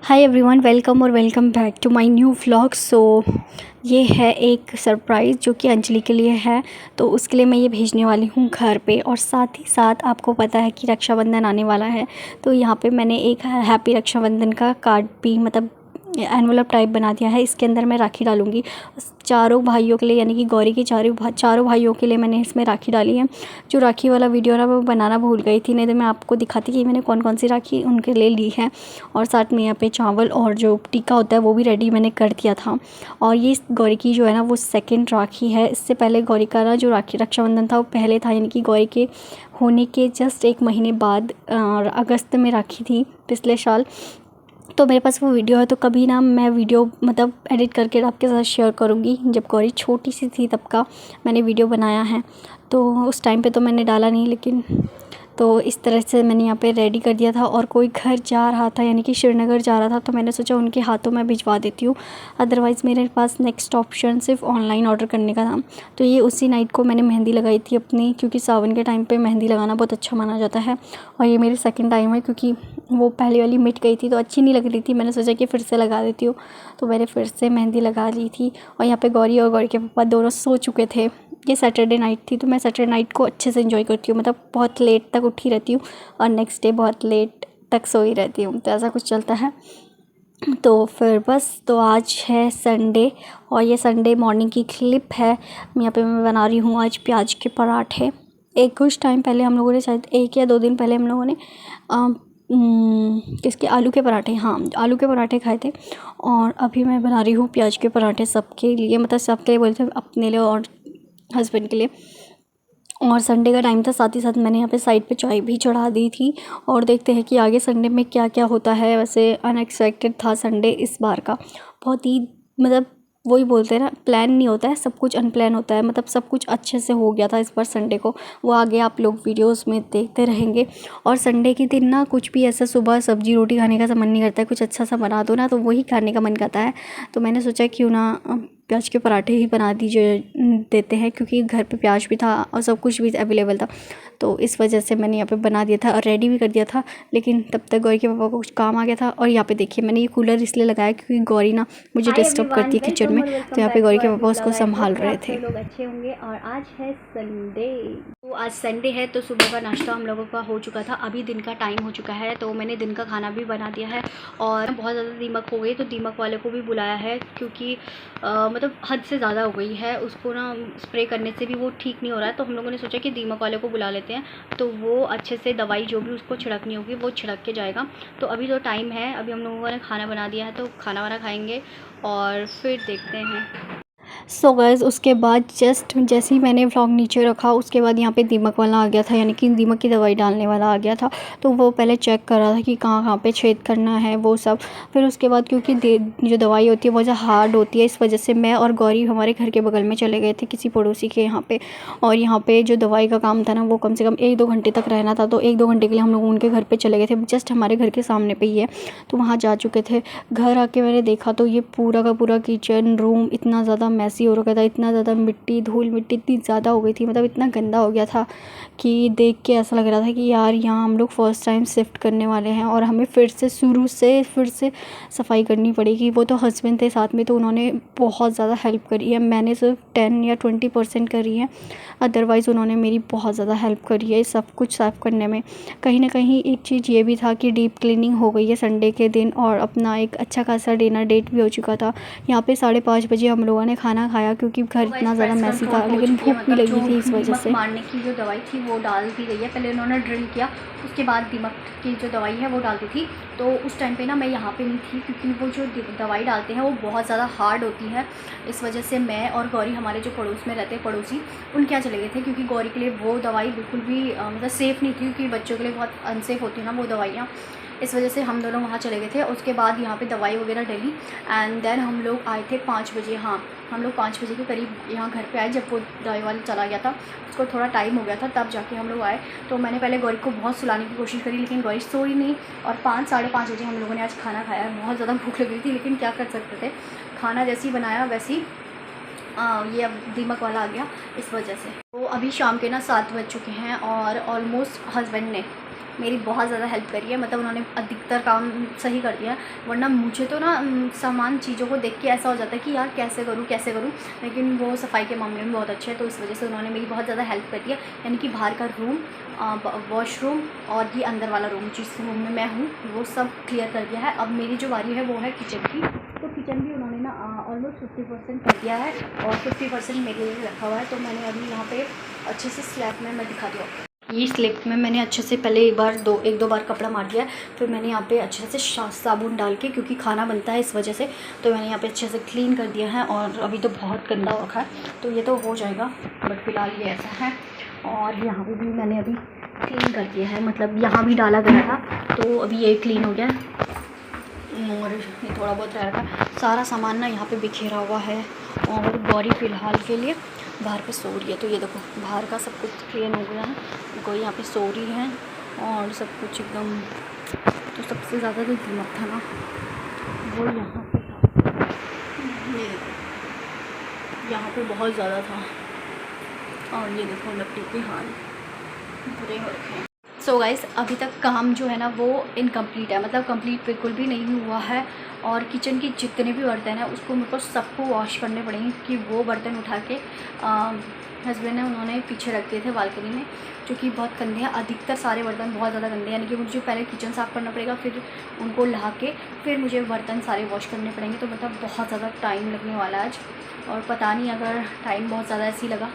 Hi everyone, welcome back to my new vlog. ये है एक सरप्राइज़ जो कि अंजलि के लिए है। तो उसके लिए मैं ये भेजने वाली हूँ घर पे। और साथ ही साथ आपको पता है कि रक्षाबंधन आने वाला है, तो यहाँ पे मैंने एक हैप्पी रक्षाबंधन का कार्ड भी मतलब एनवलप टाइप बना दिया है। इसके अंदर मैं राखी डालूँगी चारों भाइयों के लिए, यानी कि गौरी के चारों भाइयों के लिए मैंने इसमें राखी डाली है। जो राखी वाला वीडियो ना वो बनाना भूल गई थी, नहीं तो मैं आपको दिखाती कि मैंने कौन कौन सी राखी उनके लिए ली है। और साथ में यहाँ पे चावल और जो टीका होता है वो भी रेडी मैंने कर दिया था। और ये गौरी की जो है ना वो सेकंड राखी है। इससे पहले गौरी का ना जो राखी रक्षाबंधन था वो पहले था, यानी कि गौरी के होने के जस्ट 1 महीने बाद अगस्त में राखी थी पिछले साल। तो मेरे पास वो वीडियो है, तो कभी ना मैं वीडियो मतलब एडिट करके आपके साथ शेयर करूँगी। जब गौरी छोटी सी थी तब का मैंने वीडियो बनाया है, तो उस टाइम पे तो मैंने डाला नहीं, लेकिन तो इस तरह से मैंने यहाँ पे रेडी कर दिया था। और कोई घर जा रहा था, यानी कि श्रीनगर जा रहा था, तो मैंने सोचा उनके हाथों में भिजवा देती हूँ। अदरवाइज़ मेरे पास नेक्स्ट ऑप्शन सिर्फ ऑनलाइन ऑर्डर करने का था। तो ये उसी नाइट को मैंने मेहंदी लगाई थी अपनी, क्योंकि सावन के टाइम पे मेहंदी लगाना बहुत अच्छा माना जाता है। और ये मेरी सेकंड टाइम है, क्योंकि वो पहले वाली मिट गई थी तो अच्छी नहीं लग रही थी। मैंने सोचा कि फिर से लगा देती हूँ, तो मैंने फिर से मेहंदी लगा ली थी। और यहाँ पे गौरी और गौरी के पापा दोनों सो चुके थे। ये सैटरडे नाइट थी, तो मैं सैटरडे नाइट को अच्छे से एंजॉय करती हूँ, मतलब बहुत लेट तक उठी रहती हूँ और नेक्स्ट डे बहुत लेट तक सोई रहती हूँ, तो ऐसा कुछ चलता है। तो फिर बस, तो आज है संडे और ये संडे मॉर्निंग की क्लिप है। यहाँ पे मैं बना रही हूँ आज प्याज के पराठे। कुछ टाइम पहले हम लोगों ने, शायद 1 या 2 दिन पहले हम लोगों ने किसके आलू के पराठे, हाँ आलू के पराठे खाए थे। और अभी मैं बना रही हूँ प्याज के पराठे सबके लिए, मतलब सबके लिए बोलते हैं, अपने लिए और हस्बैंड के लिए। और संडे का टाइम था, साथ ही साथ मैंने यहाँ पे साइड पे चाय भी चढ़ा दी थी। और देखते हैं कि आगे संडे में क्या क्या होता है। वैसे अनएक्सपेक्टेड था संडे इस बार का, बहुत ही मतलब वही बोलते हैं ना, प्लान नहीं होता है, सब कुछ अनप्लान होता है। मतलब सब कुछ अच्छे से हो गया था इस बार संडे को, वो आगे आप लोग वीडियोस में देखते रहेंगे। और संडे के दिन ना कुछ भी ऐसा सुबह सब्जी रोटी खाने का मन नहीं करता है, कुछ अच्छा सा बना दो ना तो वही खाने का मन करता है। तो मैंने सोचा क्यों ना प्याज के पराठे ही बना दीजिए देते हैं, क्योंकि घर पे प्याज भी था और सब कुछ भी अवेलेबल था। तो इस वजह से मैंने यहाँ पे बना दिया था और रेडी भी कर दिया था। लेकिन तब तक गौरी के पापा को कुछ काम आ गया था। और यहाँ पे देखिए मैंने ये कूलर इसलिए लगाया क्योंकि गौरी ना मुझे डिस्टर्ब करती है किचन में, तो यहाँ पे गौरी के पापा उसको संभाल रहे थे। लोग अच्छे होंगे। और आज है संडे, तो आज संडे है, तो सुबह का नाश्ता हम लोगों का हो चुका था। अभी दिन का टाइम हो चुका है, तो मैंने दिन का खाना भी बना दिया है। और बहुत ज़्यादा दीमक हो गई, तो दीमक वाले को भी बुलाया है, क्योंकि मतलब हद से ज़्यादा हो गई है। उसको ना स्प्रे करने से भी वो ठीक नहीं हो रहा है, तो हम लोगों ने सोचा कि दीमक वाले को बुला लेते हैं, तो वो अच्छे से दवाई जो भी उसको छिड़कनी होगी वो छिड़क के जाएगा। तो अभी तो टाइम है, अभी हम लोगों ने खाना बना दिया है, तो खाना वाना खाएंगे और फिर देखते हैं। सो गाइस, उसके बाद जस्ट जैसे ही मैंने व्लॉग नीचे रखा, उसके बाद यहाँ पे दीमक वाला आ गया था, यानी कि दीमक की दवाई डालने वाला आ गया था। तो वो पहले चेक कर रहा था कि कहाँ कहाँ पे छेद करना है वो सब। फिर उसके बाद क्योंकि जो दवाई होती है बहुत ज़्यादा हार्ड होती है, इस वजह से मैं और गौरी हमारे घर के बगल में चले गए थे किसी पड़ोसी के यहाँ पे। और यहाँ पे जो दवाई का काम था ना वो कम से कम 1-2 घंटे तक रहना था, तो 1-2 घंटे के लिए हम लोग उनके घर पर चले गए थे। जस्ट हमारे घर के सामने पर ही है, तो वहाँ जा चुके थे। घर आके मैंने देखा तो ये पूरा का पूरा किचन रूम इतना ज़्यादा मैसी हो रखा था, इतना ज़्यादा मिट्टी धूल मिट्टी इतनी ज़्यादा हो गई थी, मतलब इतना गंदा हो गया था कि देख के ऐसा लग रहा था कि यार यहाँ हम लोग फर्स्ट टाइम शिफ्ट करने वाले हैं और हमें फिर से शुरू से फिर से सफाई करनी पड़ेगी। वो तो हस्बैंड थे साथ में, तो उन्होंने बहुत ज़्यादा हेल्प करी है, मैंने सिर्फ 10 या 20% करी है, अदरवाइज़ उन्होंने मेरी बहुत ज़्यादा हेल्प करी है सब कुछ साफ़ करने में। कहीं ना कहीं एक चीज़ ये भी था कि डीप क्लीनिंग हो गई है संडे के दिन, और अपना एक अच्छा खासा डिनर डेट भी हो चुका था। यहाँ पे 5:30 बजे हम लोगों ने खाना खाया, क्योंकि घर इतना ज़्यादा मैसी था, लेकिन भूख भी लगी थी, इस वजह से मारने की जो दवाई थी वो डाल दी गई है। पहले उन्होंने ड्रिल किया, उसके बाद दीमक की जो दवाई है वो डाल दी थी। तो उस टाइम पे ना मैं यहाँ पे नहीं थी, क्योंकि वो जो दवाई डालते हैं वो बहुत ज़्यादा हार्ड होती है। इस वजह से मैं और गौरी हमारे जो पड़ोस में रहते हैं पड़ोसी, उनके यहाँ चले गए थे, क्योंकि गौरी के लिए वो दवाई बिल्कुल भी मतलब सेफ़ नहीं थी, क्योंकि बच्चों के लिए बहुत अनसेफ होती है ना वो दवाइयाँ। इस वजह से हम दोनों वहाँ चले गए थे। उसके बाद यहाँ पे दवाई वगैरह डली एंड देन हम लोग आए थे 5 बजे। हाँ, हम लोग 5 बजे के करीब यहाँ घर पे आए, जब वो दवाई वाला चला गया था, उसको थोड़ा टाइम हो गया था, तब जाके हम लोग आए। तो मैंने पहले गौरी को बहुत सुलाने की कोशिश करी, लेकिन गौरी सोई नहीं। और 5-5:30 बजे हम लोगों ने आज खाना खाया है। बहुत ज़्यादा भूख लग रही थी, लेकिन क्या कर सकते थे, खाना जैसे ही बनाया वैसे ही ये अब दीमक वाला आ गया, इस वजह से। तो अभी शाम के ना 7 बज चुके हैं और ऑलमोस्ट हस्बैंड ने मेरी बहुत ज़्यादा हेल्प करी है, मतलब उन्होंने अधिकतर काम सही कर दिया, वरना मुझे तो ना सामान चीज़ों को देख के ऐसा हो जाता है कि यार कैसे करूँ, लेकिन वो सफाई के मामले में बहुत अच्छे हैं, तो इस वजह से उन्होंने मेरी बहुत ज़्यादा हेल्प कर दिया। यानी कि बाहर का रूम, वॉशरूम और ये अंदर वाला रूम जिस रूम में मैं हूँ वो सब क्लियर कर दिया है। अब मेरी जो बारी है वो है किचन की, तो किचन भी उन्होंने ना ऑलमोस्ट 50% कर दिया है और 50% मेरे लिए रखा हुआ है। तो मैंने अभी यहाँ पे अच्छे से स्लैब में मैं दिखा दूँ आपको, ये स्लैब में मैंने अच्छे से पहले एक दो बार कपड़ा मार दिया है, फिर मैंने यहाँ पे अच्छे से साबुन डाल के, क्योंकि खाना बनता है इस वजह से, तो मैंने यहाँ पे अच्छे से क्लीन कर दिया है। और अभी तो बहुत गंदा हो रखा है, तो ये तो हो जाएगा, बट फिलहाल ये ऐसा है। और यहाँ पे भी मैंने अभी क्लीन कर दिया है, मतलब यहाँ भी डाला गया था, तो अभी ये क्लीन हो गया और ये थोड़ा बहुत रह था। सारा सामान ना यहाँ पे बिखेरा हुआ है और गौरी फ़िलहाल के लिए बाहर पे सो रही है। तो ये देखो बाहर का सब कुछ क्लीन हो गया है, गौरी यहाँ पे सो रही है और सब कुछ एकदम। तो सबसे ज़्यादा जो दिमाग था ना वो यहाँ पे था, ये देखो यहाँ पे बहुत ज़्यादा था। और ये देखो लकड़ी के हाल बुरे हो रखे हैं। सो गाइस, अभी तक काम जो है ना वो इनकम्प्लीट है, मतलब कंप्लीट बिल्कुल भी नहीं हुआ है। और किचन की जितने भी बर्तन हैं उसको मेरे को सबको वॉश करने पड़ेंगे, क्योंकि वो बर्तन उठा के हस्बैंड ने उन्होंने पीछे रख दिए थे बालकनी में, जो कि बहुत गंदे हैं। अधिकतर सारे बर्तन बहुत ज़्यादा गंदे हैं, यानी कि मुझे पहले किचन साफ़ करना पड़ेगा, फिर उनको ला के फिर मुझे बर्तन सारे वॉश करने पड़ेंगे। तो मतलब बहुत ज़्यादा टाइम लगने वाला है आज, और पता नहीं अगर टाइम बहुत ज़्यादा ऐसे ही लगा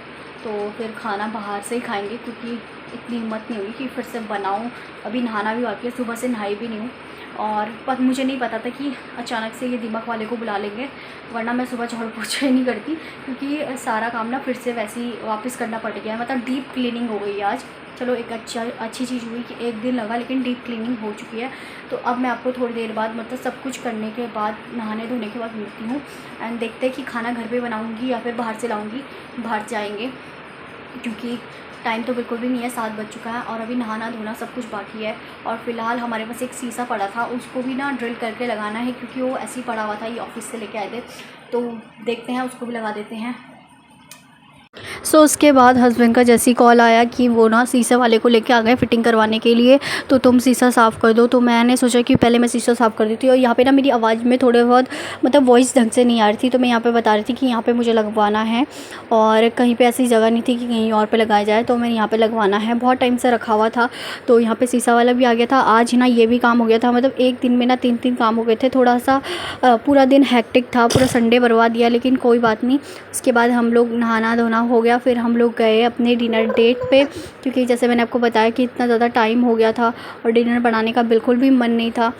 तो फिर खाना बाहर से ही खाएंगे, क्योंकि इतनी हिम्मत नहीं होगी कि फिर से बनाऊँ। अभी नहाना भी बाकी है, सुबह से नहाई भी नहीं हूँ। और मुझे नहीं पता था कि अचानक से ये दीमक वाले को बुला लेंगे, वरना मैं सुबह झाड़ू पोछा ही नहीं करती, क्योंकि सारा काम ना फिर से वैसे ही वापस करना पड़ गया है। मतलब डीप क्लीनिंग हो गई आज। चलो एक अच्छी चीज़ हुई कि एक दिन लगा, लेकिन डीप क्लीनिंग हो चुकी है। तो अब मैं आपको थोड़ी देर बाद, मतलब सब कुछ करने के बाद, नहाने धोने के बाद मिलती हूँ एंड देखते हैं कि खाना घर पे बनाऊँगी या फिर बाहर से लाऊँगी। बाहर जाएंगे क्योंकि टाइम तो बिल्कुल भी नहीं है, 7 बज चुका है और अभी नहाना धोना सब कुछ बाकी है। और फ़िलहाल हमारे पास एक शीशा पड़ा था, उसको भी ना ड्रिल करके लगाना है, क्योंकि वो ऐसे ही पड़ा हुआ था, ये ऑफिस से लेके आए थे। तो देखते हैं, उसको भी लगा देते हैं। सो उसके बाद हस्बैंड का जैसे ही कॉल आया कि वो ना शीशे वाले को लेके आ गए फिटिंग करवाने के लिए, तो तुम शीशा साफ़ कर दो। तो मैंने सोचा कि पहले मैं शीशा साफ़ कर देती हूँ। और यहाँ पे ना मेरी आवाज़ में थोड़े बहुत मतलब वॉइस ढंग से नहीं आ रही थी, तो मैं यहाँ पे बता रही थी कि यहाँ पे मुझे लगवाना है और कहीं पे ऐसी जगह नहीं थी कि कहीं और पे लगाया जाए, तो मैंने यहाँ पे लगवाना है। बहुत टाइम से रखा हुआ था, तो यहाँ पे शीशा वाला भी आ गया था। आज ना ये भी काम हो गया था, मतलब एक दिन में ना 3 काम हो गए थे। थोड़ा सा पूरा दिन हैक्टिक था, पूरा संडे बर्बाद दिया, लेकिन कोई बात नहीं। उसके बाद हम लोग नहाना धोना हो गया, फिर हम लोग गए अपने डिनर डेट पे, क्योंकि जैसे मैंने आपको बताया कि इतना ज़्यादा टाइम हो गया था और डिनर बनाने का बिल्कुल भी मन नहीं था।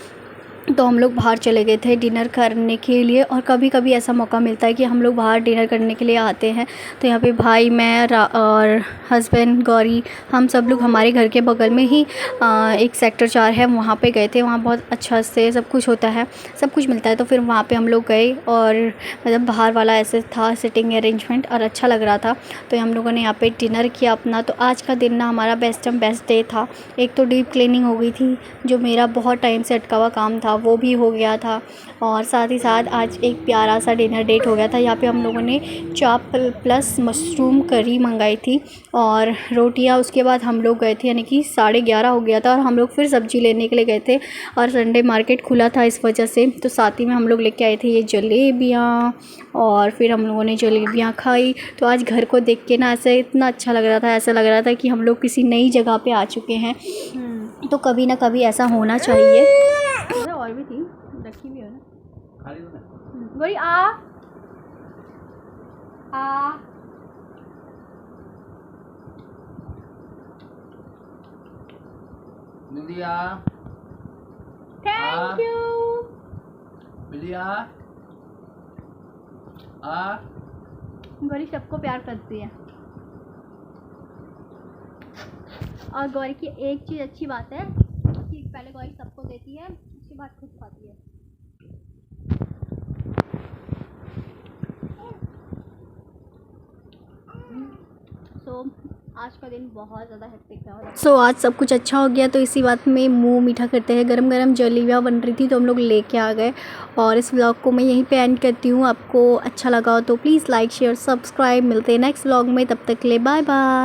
तो हम लोग बाहर चले गए थे डिनर करने के लिए। और कभी कभी ऐसा मौका मिलता है कि हम लोग बाहर डिनर करने के लिए आते हैं। तो यहाँ पे भाई, मैं और हस्बैंड, गौरी, हम सब लोग हमारे घर के बगल में ही एक सेक्टर 4 है, वहाँ पे गए थे। वहाँ बहुत अच्छा से सब कुछ होता है, सब कुछ मिलता है। तो फिर वहाँ पे हम लोग गए और मतलब बाहर वाला ऐसे था सिटिंग अरेंजमेंट और अच्छा लग रहा था। तो हम लोगों ने यहाँ पे डिनर किया अपना। तो आज का दिन ना हमारा बेस्ट डे था। एक तो डीप क्लीनिंग हो गई थी, जो मेरा बहुत टाइम से अटका हुआ काम था वो भी हो गया था, और साथ ही साथ आज एक प्यारा सा डिनर डेट हो गया था। यहाँ पे हम लोगों ने चाप प्लस मशरूम करी मंगाई थी और रोटियाँ। उसके बाद हम लोग गए थे, यानी कि 11:30 हो गया था, और हम लोग फिर सब्ज़ी लेने के लिए गए थे। और संडे मार्केट खुला था इस वजह से, तो साथ ही में हम लोग लेके आए थे ये जलेबियाँ, और फिर हम लोगों ने जलेबियाँ खाई। तो आज घर को देख के ना ऐसे इतना अच्छा लग रहा था, ऐसा लग रहा था कि हम लोग किसी नई जगह पे आ चुके हैं। तो कभी ना कभी ऐसा होना चाहिए। और भी थी, रखी भी है ना गोरी। आ निदिया, थैंक यू। निदिया गौरी सबको प्यार करती है, और गौरी की एक चीज़ अच्छी बात है कि पहले गौरी सबको देती है, उसके बाद खुद खाती है। सो आज का दिन बहुत ज़्यादा हेक्टिक था। सो आज सब कुछ अच्छा हो गया, तो इसी बात में मुंह मीठा करते हैं। गरम गरम जलेबियाँ बन रही थी तो हम लोग लेके आ गए। और इस व्लॉग को मैं यहीं पे एंड करती हूँ। आपको अच्छा लगा हो तो प्लीज़ लाइक शेयर सब्सक्राइब। मिलते हैं नेक्स्ट व्लॉग में, तब तक के लिए बाय बाय।